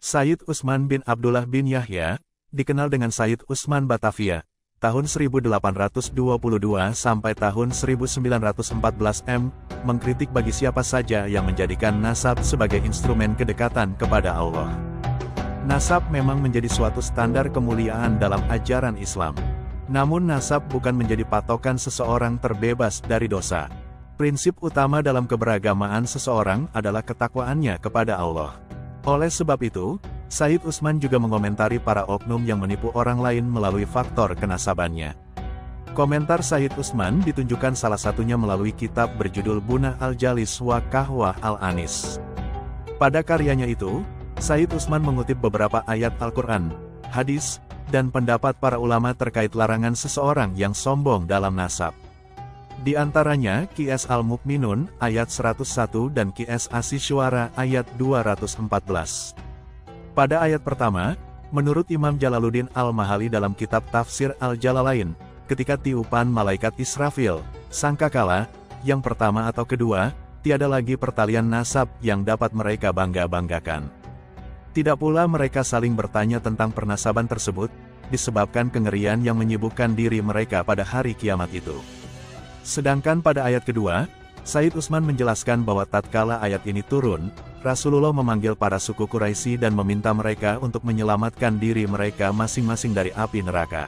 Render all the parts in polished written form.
Sayyid Utsman bin Abdullah bin Yahya, dikenal dengan Sayyid Utsman Batavia, tahun 1822 sampai tahun 1914 mengkritik bagi siapa saja yang menjadikan nasab sebagai instrumen kedekatan kepada Allah. Nasab memang menjadi suatu standar kemuliaan dalam ajaran Islam. Namun nasab bukan menjadi patokan seseorang terbebas dari dosa. Prinsip utama dalam keberagamaan seseorang adalah ketakwaannya kepada Allah. Oleh sebab itu, Sayyid Utsman juga mengomentari para oknum yang menipu orang lain melalui faktor kenasabannya. Komentar Sayyid Utsman ditunjukkan salah satunya melalui kitab berjudul Bunah al-Jalis wa Kahwah al-Anis. Pada karyanya itu, Sayyid Utsman mengutip beberapa ayat Al-Quran, hadis, dan pendapat para ulama terkait larangan seseorang yang sombong dalam nasab. Di antaranya Qiyas Al-Mukminun ayat 101 dan Qiyas As-Syuara ayat 214. Pada ayat pertama, menurut Imam Jalaluddin Al-Mahali dalam kitab Tafsir Al-Jalalain, ketika tiupan malaikat Israfil, sangkakala, yang pertama atau kedua, tiada lagi pertalian nasab yang dapat mereka bangga-banggakan. Tidak pula mereka saling bertanya tentang pernasaban tersebut, disebabkan kengerian yang menyibukkan diri mereka pada hari kiamat itu. Sedangkan pada ayat kedua, Sayyid Utsman menjelaskan bahwa tatkala ayat ini turun, Rasulullah memanggil para suku Quraisy dan meminta mereka untuk menyelamatkan diri mereka masing-masing dari api neraka.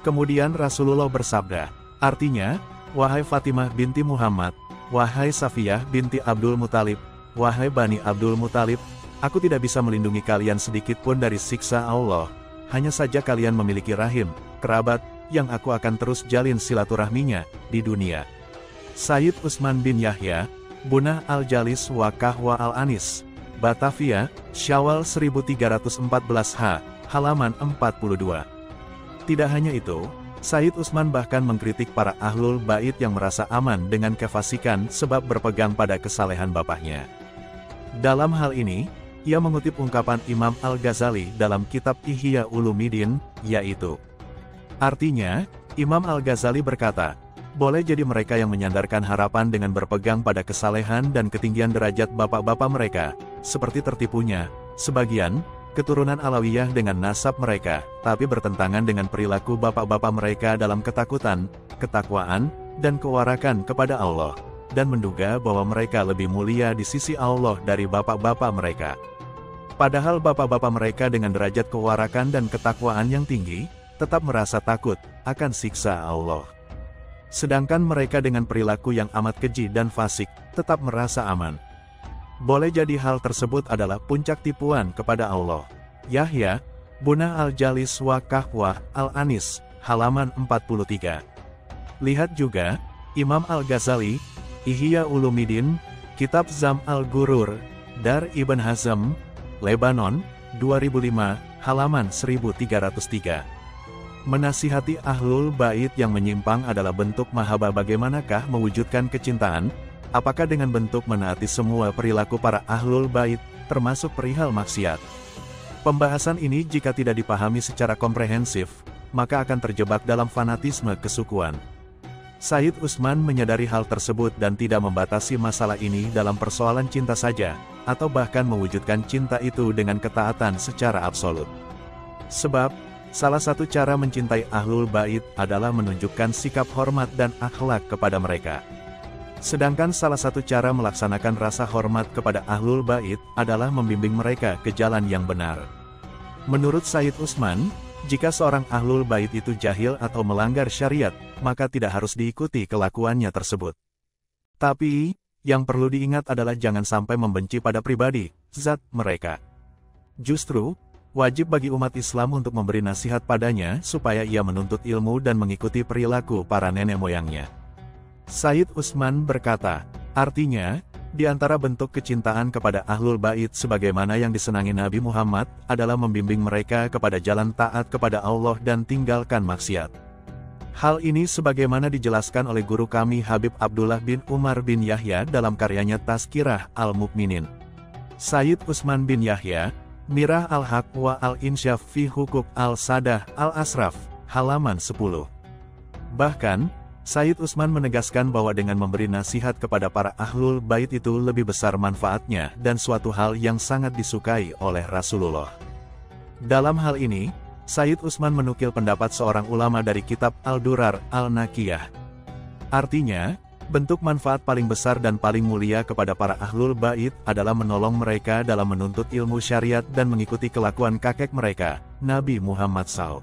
Kemudian Rasulullah bersabda, artinya, wahai Fatimah binti Muhammad, wahai Safiyah binti Abdul Muthalib, wahai Bani Abdul Muthalib, aku tidak bisa melindungi kalian sedikit pun dari siksa Allah, hanya saja kalian memiliki rahim, kerabat, yang aku akan terus jalin silaturahminya di dunia. Sayyid Utsman bin Yahya, Bunah al-Jalis wa Kahwah al-Anis, Batavia, Syawal 1314 halaman 42. Tidak hanya itu, Sayyid Utsman bahkan mengkritik para ahlul bait yang merasa aman dengan kefasikan sebab berpegang pada kesalehan bapaknya. Dalam hal ini, ia mengutip ungkapan Imam Al-Ghazali dalam kitab Ihya Ulumuddin, yaitu, artinya, Imam Al-Ghazali berkata, boleh jadi mereka yang menyandarkan harapan dengan berpegang pada kesalehan dan ketinggian derajat bapak-bapak mereka, seperti tertipunya, sebagian, keturunan Alawiyah dengan nasab mereka, tapi bertentangan dengan perilaku bapak-bapak mereka dalam ketakutan, ketakwaan, dan kewarakan kepada Allah, dan menduga bahwa mereka lebih mulia di sisi Allah dari bapak-bapak mereka. Padahal bapak-bapak mereka dengan derajat kewarakan dan ketakwaan yang tinggi, tetap merasa takut akan siksa Allah. Sedangkan mereka dengan perilaku yang amat keji dan fasik, tetap merasa aman. Boleh jadi hal tersebut adalah puncak tipuan kepada Allah. Yahya, Bunah al-Jalis wa Kahwah al-Anis, halaman 43. Lihat juga, Imam Al-Ghazali, Ihya Ulumuddin, Kitab Zam al-Ghurur, Dar Ibn Hazm, Lebanon, 2005, halaman 1303. Menasihati ahlul bait yang menyimpang adalah bentuk mahabbah. Bagaimanakah mewujudkan kecintaan? Apakah dengan bentuk menaati semua perilaku para ahlul bait, termasuk perihal maksiat? Pembahasan ini jika tidak dipahami secara komprehensif, maka akan terjebak dalam fanatisme kesukuan. Sayyid Utsman menyadari hal tersebut dan tidak membatasi masalah ini dalam persoalan cinta saja, atau bahkan mewujudkan cinta itu dengan ketaatan secara absolut. Sebab, salah satu cara mencintai ahlul bait adalah menunjukkan sikap hormat dan akhlak kepada mereka. Sedangkan salah satu cara melaksanakan rasa hormat kepada ahlul bait adalah membimbing mereka ke jalan yang benar. Menurut Sayyid Utsman, jika seorang ahlul bait itu jahil atau melanggar syariat, maka tidak harus diikuti kelakuannya tersebut. Tapi, yang perlu diingat adalah jangan sampai membenci pada pribadi, zat mereka. Justru, wajib bagi umat Islam untuk memberi nasihat padanya supaya ia menuntut ilmu dan mengikuti perilaku para nenek moyangnya. Sayyid Utsman berkata, artinya, di antara bentuk kecintaan kepada ahlul bait sebagaimana yang disenangi Nabi Muhammad adalah membimbing mereka kepada jalan taat kepada Allah dan tinggalkan maksiat. Hal ini sebagaimana dijelaskan oleh guru kami Habib Abdullah bin Umar bin Yahya dalam karyanya Tazkirah Al-Mukminin. Sayyid Utsman bin Yahya, Mirah al-Haq wa al-Insyaf fi Hukuk al-Sadah al-Asraf, halaman 10. Bahkan, Sayyid Utsman menegaskan bahwa dengan memberi nasihat kepada para ahlul bait itu lebih besar manfaatnya dan suatu hal yang sangat disukai oleh Rasulullah. Dalam hal ini, Sayyid Utsman menukil pendapat seorang ulama dari kitab Al-Durar Al-Nakiyah. Artinya, bentuk manfaat paling besar dan paling mulia kepada para ahlul bait adalah menolong mereka dalam menuntut ilmu syariat dan mengikuti kelakuan kakek mereka, Nabi Muhammad SAW.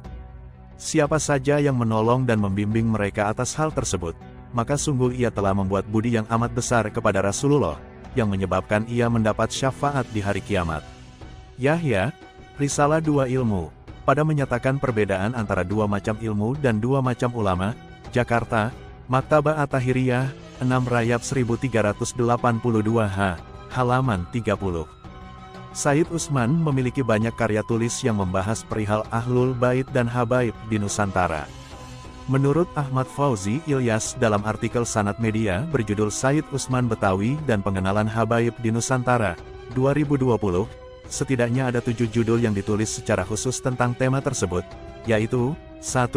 Siapa saja yang menolong dan membimbing mereka atas hal tersebut, maka sungguh ia telah membuat budi yang amat besar kepada Rasulullah, yang menyebabkan ia mendapat syafaat di hari kiamat. Yahya, Risalah Dua Ilmu, pada menyatakan perbedaan antara dua macam ilmu dan dua macam ulama, Jakarta, Maktabah At-Tahiriyah, 6 Rayap 1382H, halaman 30. Sayyid Utsman memiliki banyak karya tulis yang membahas perihal ahlul bait dan habaib di Nusantara. Menurut Ahmad Fauzi Ilyas dalam artikel Sanad Media berjudul Sayyid Utsman Betawi dan Pengenalan Habaib di Nusantara, 2020, setidaknya ada 7 judul yang ditulis secara khusus tentang tema tersebut, yaitu 1.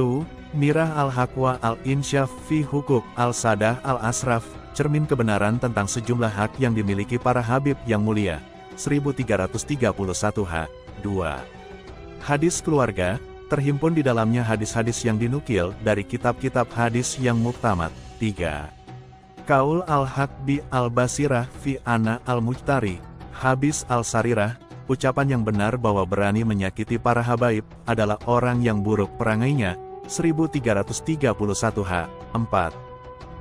Mirah al-Haqwa al-Insyaf fi Hukuk al-Sadah al-Asraf, cermin kebenaran tentang sejumlah hak yang dimiliki para habib yang mulia, 1331H. 2. Hadis keluarga, terhimpun di dalamnya hadis-hadis yang dinukil dari kitab-kitab hadis yang muktamad. 3. Qaul al-Haq al-Basirah fi Ana al-Mujtari, Habis al-Sarirah, ucapan yang benar bahwa berani menyakiti para habaib adalah orang yang buruk perangainya, 1331H. 4.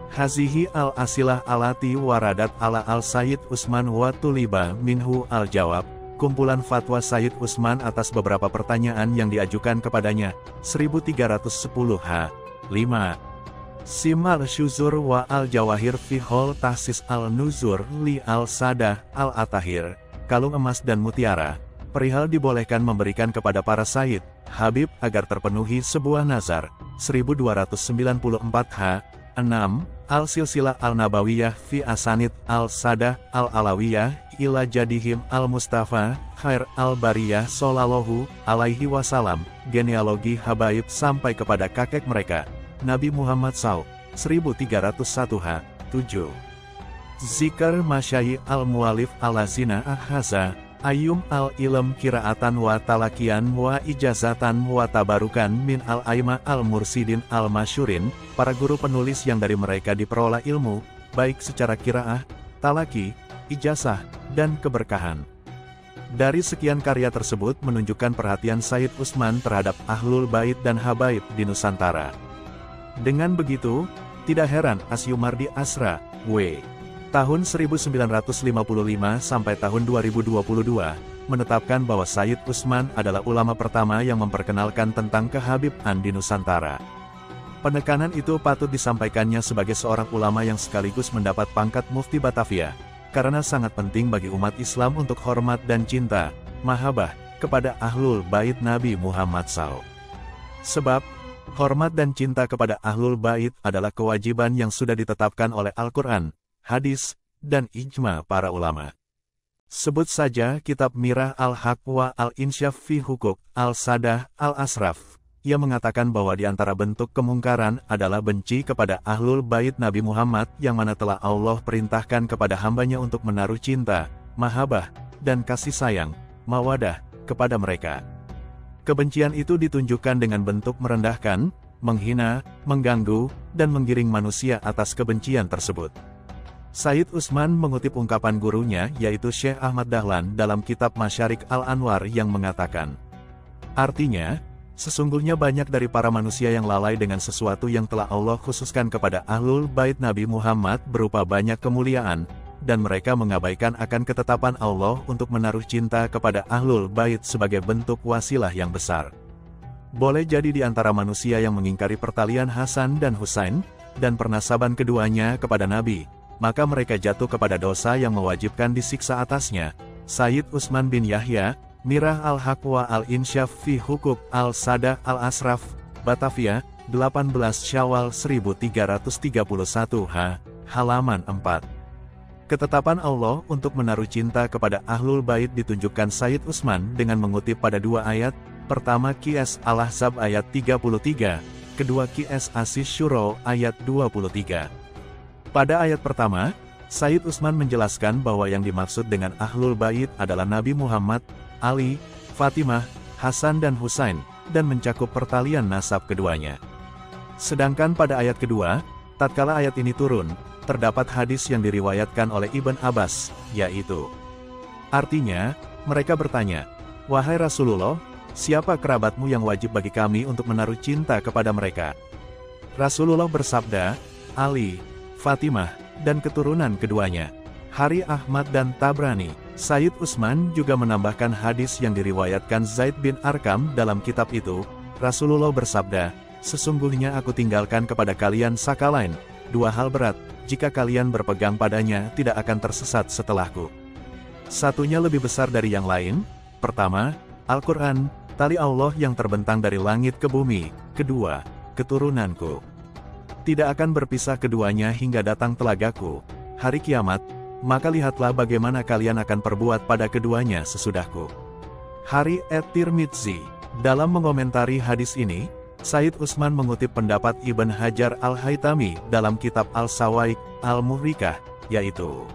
Hazihi al-asilah alati waradat ala al-Sayyid Utsman wa tuliba minhu al-jawab, kumpulan fatwa Sayyid Utsman atas beberapa pertanyaan yang diajukan kepadanya, 1310H. 5. Simal syuzur wa al-jawahir fi hol tahsis al-nuzur li al-sadah al-atahir, kalung emas dan mutiara, perihal dibolehkan memberikan kepada para Sayyid, Habib agar terpenuhi sebuah nazar, 1294H. 6. Al-Silsilah Al-Nabawiyah fi Asanid Al-Sadah Al-Alawiyah ila Jadihim Al-Mustafa Khair Al-Bariyah Sallallahu Alaihi Wasallam, genealogi habaib sampai kepada kakek mereka, Nabi Muhammad SAW, 1301H. 7. Zikr Masyayi Al-Mualif Al-Lazina Ahhaza Ayyum al-ilm kiraatan wa talakian wa ijazatan wa tabarukan min al-aima al-mursidin al-masyurin, para guru penulis yang dari mereka diperoleh ilmu, baik secara kiraah, talaki, ijazah, dan keberkahan. Dari sekian karya tersebut menunjukkan perhatian Sayyid Utsman terhadap ahlul bait dan habaib di Nusantara. Dengan begitu, tidak heran Asyumardi Asra, W. tahun 1955 sampai tahun 2022, menetapkan bahwa Sayyid Utsman adalah ulama pertama yang memperkenalkan tentang kehabiban di Nusantara. Penekanan itu patut disampaikannya sebagai seorang ulama yang sekaligus mendapat pangkat Mufti Batavia, karena sangat penting bagi umat Islam untuk hormat dan cinta, mahabbah, kepada ahlul bait Nabi Muhammad SAW. Sebab, hormat dan cinta kepada ahlul bait adalah kewajiban yang sudah ditetapkan oleh Al-Quran, hadis, dan ijma para ulama. Sebut saja kitab Mirah al-Haqwa al-Insyaf fi Hukuk al-Sadah al-Asraf. Ia mengatakan bahwa di antara bentuk kemungkaran adalah benci kepada ahlul bait Nabi Muhammad yang mana telah Allah perintahkan kepada hambanya untuk menaruh cinta, mahabbah, dan kasih sayang, mawadah, kepada mereka. Kebencian itu ditunjukkan dengan bentuk merendahkan, menghina, mengganggu, dan menggiring manusia atas kebencian tersebut. Sayyid Utsman mengutip ungkapan gurunya yaitu Syekh Ahmad Dahlan dalam kitab Masyarik Al-Anwar yang mengatakan, artinya, sesungguhnya banyak dari para manusia yang lalai dengan sesuatu yang telah Allah khususkan kepada ahlul bait Nabi Muhammad berupa banyak kemuliaan, dan mereka mengabaikan akan ketetapan Allah untuk menaruh cinta kepada ahlul bait sebagai bentuk wasilah yang besar. Boleh jadi di antara manusia yang mengingkari pertalian Hasan dan Husain, dan pernasaban keduanya kepada Nabi, maka mereka jatuh kepada dosa yang mewajibkan disiksa atasnya. Sayyid Utsman bin Yahya, Mirah al-Haqwa al-Insyaf fi Hukuk al-Sadah al-Asraf, Batavia, 18 Syawal 1331H, halaman 4. Ketetapan Allah untuk menaruh cinta kepada ahlul bait ditunjukkan Sayyid Utsman dengan mengutip pada dua ayat, pertama Qiyas Al-Ahzab ayat 33, kedua Qs Asis Syuro ayat 23. Pada ayat pertama, Sayyid Utsman menjelaskan bahwa yang dimaksud dengan Ahlul Bait adalah Nabi Muhammad, Ali, Fatimah, Hasan dan Husain, dan mencakup pertalian nasab keduanya. Sedangkan pada ayat kedua, tatkala ayat ini turun, terdapat hadis yang diriwayatkan oleh Ibn Abbas, yaitu, artinya, mereka bertanya, "Wahai Rasulullah, siapa kerabatmu yang wajib bagi kami untuk menaruh cinta kepada mereka?" Rasulullah bersabda, "Ali, Fatimah, dan keturunan keduanya." Hari Ahmad dan Tabrani. Sayyid Utsman juga menambahkan hadis yang diriwayatkan Zaid bin Arqam dalam kitab itu. Rasulullah bersabda, "Sesungguhnya aku tinggalkan kepada kalian sakalain, dua hal berat, jika kalian berpegang padanya tidak akan tersesat setelahku. Satunya lebih besar dari yang lain. Pertama, Al-Quran, tali Allah yang terbentang dari langit ke bumi. Kedua, keturunanku. Tidak akan berpisah keduanya hingga datang telagaku, hari kiamat, maka lihatlah bagaimana kalian akan perbuat pada keduanya sesudahku." Hari At-Tirmidzi. Dalam mengomentari hadis ini, Sayyid Utsman mengutip pendapat Ibn Hajar Al-Haytami dalam kitab Al-Sawaik, Al-Muhrikah, yaitu,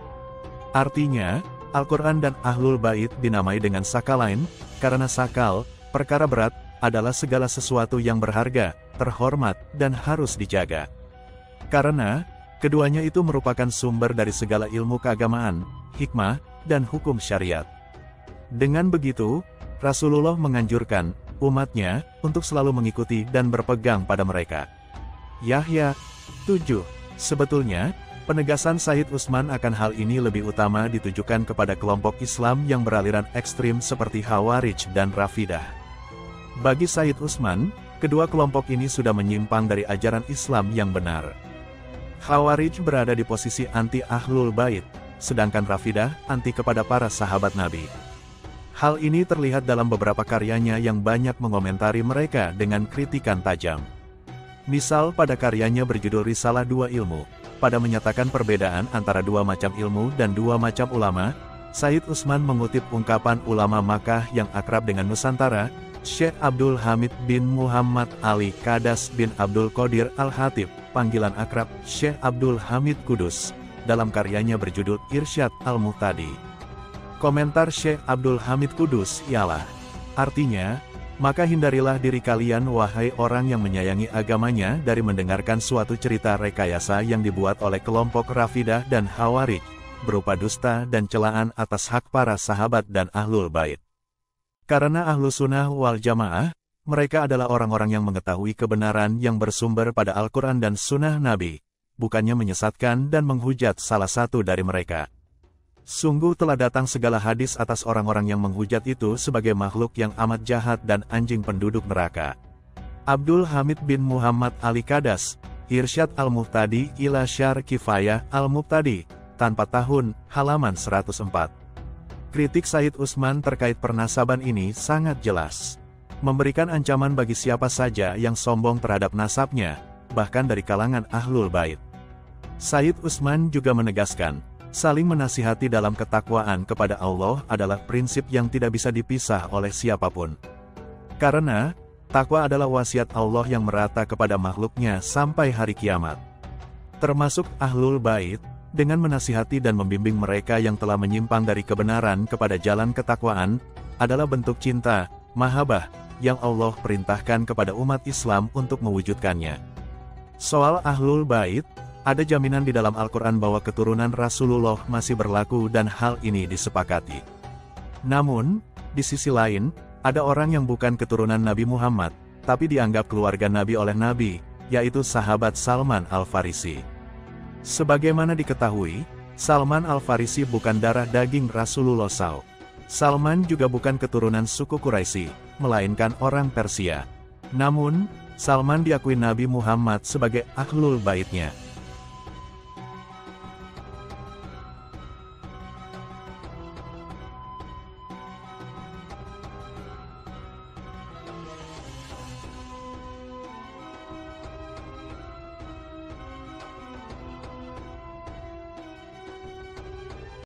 artinya, Al-Quran dan Ahlul Bait dinamai dengan sakalain, karena sakal, perkara berat, adalah segala sesuatu yang berharga, terhormat, dan harus dijaga. Karena, keduanya itu merupakan sumber dari segala ilmu keagamaan, hikmah, dan hukum syariat. Dengan begitu, Rasulullah menganjurkan umatnya untuk selalu mengikuti dan berpegang pada mereka. Yahya 7. Sebetulnya, penegasan Sayyid Utsman akan hal ini lebih utama ditujukan kepada kelompok Islam yang beraliran ekstrim seperti Khawarij dan Rafidah. Bagi Sayyid Utsman, kedua kelompok ini sudah menyimpang dari ajaran Islam yang benar. Khawarij berada di posisi anti Ahlul Bait, sedangkan Rafidah anti kepada para sahabat Nabi. Hal ini terlihat dalam beberapa karyanya yang banyak mengomentari mereka dengan kritikan tajam. Misal pada karyanya berjudul Risalah Dua Ilmu, pada menyatakan perbedaan antara dua macam ilmu dan dua macam ulama, Sayyid Utsman mengutip ungkapan ulama Makkah yang akrab dengan Nusantara, Syekh Abdul Hamid bin Muhammad Ali Kadas bin Abdul Qadir Al-Hatib, panggilan akrab Syekh Abdul Hamid Kudus, dalam karyanya berjudul Irsyad Al-Muhtadi. Komentar Syekh Abdul Hamid Kudus ialah, artinya, maka hindarilah diri kalian wahai orang yang menyayangi agamanya dari mendengarkan suatu cerita rekayasa yang dibuat oleh kelompok Rafidah dan Khawarij, berupa dusta dan celaan atas hak para sahabat dan Ahlul Bait. Karena Ahlu Sunnah wal Jamaah, mereka adalah orang-orang yang mengetahui kebenaran yang bersumber pada Al-Quran dan Sunnah Nabi, bukannya menyesatkan dan menghujat salah satu dari mereka. Sungguh telah datang segala hadis atas orang-orang yang menghujat itu sebagai makhluk yang amat jahat dan anjing penduduk neraka. Abdul Hamid bin Muhammad Ali Kadas, Irsyad Al-Muhtadi ila Syar Kifayah Al-Muhtadi, tanpa tahun, halaman 104. Kritik Sayyid Utsman terkait pernasaban ini sangat jelas. Memberikan ancaman bagi siapa saja yang sombong terhadap nasabnya, bahkan dari kalangan Ahlul Bait. Sayyid Utsman juga menegaskan, saling menasihati dalam ketakwaan kepada Allah adalah prinsip yang tidak bisa dipisah oleh siapapun. Karena, takwa adalah wasiat Allah yang merata kepada makhluknya sampai hari kiamat. Termasuk Ahlul Bait, dengan menasihati dan membimbing mereka yang telah menyimpang dari kebenaran kepada jalan ketakwaan, adalah bentuk cinta, mahabbah, yang Allah perintahkan kepada umat Islam untuk mewujudkannya. Soal Ahlul Bait, ada jaminan di dalam Al-Quran bahwa keturunan Rasulullah masih berlaku dan hal ini disepakati. Namun, di sisi lain, ada orang yang bukan keturunan Nabi Muhammad, tapi dianggap keluarga Nabi oleh Nabi, yaitu sahabat Salman Al-Farisi. Sebagaimana diketahui, Salman Al-Farisi bukan darah daging Rasulullah SAW. Salman juga bukan keturunan suku Quraisy, melainkan orang Persia. Namun, Salman diakui Nabi Muhammad sebagai Ahlul Baitnya.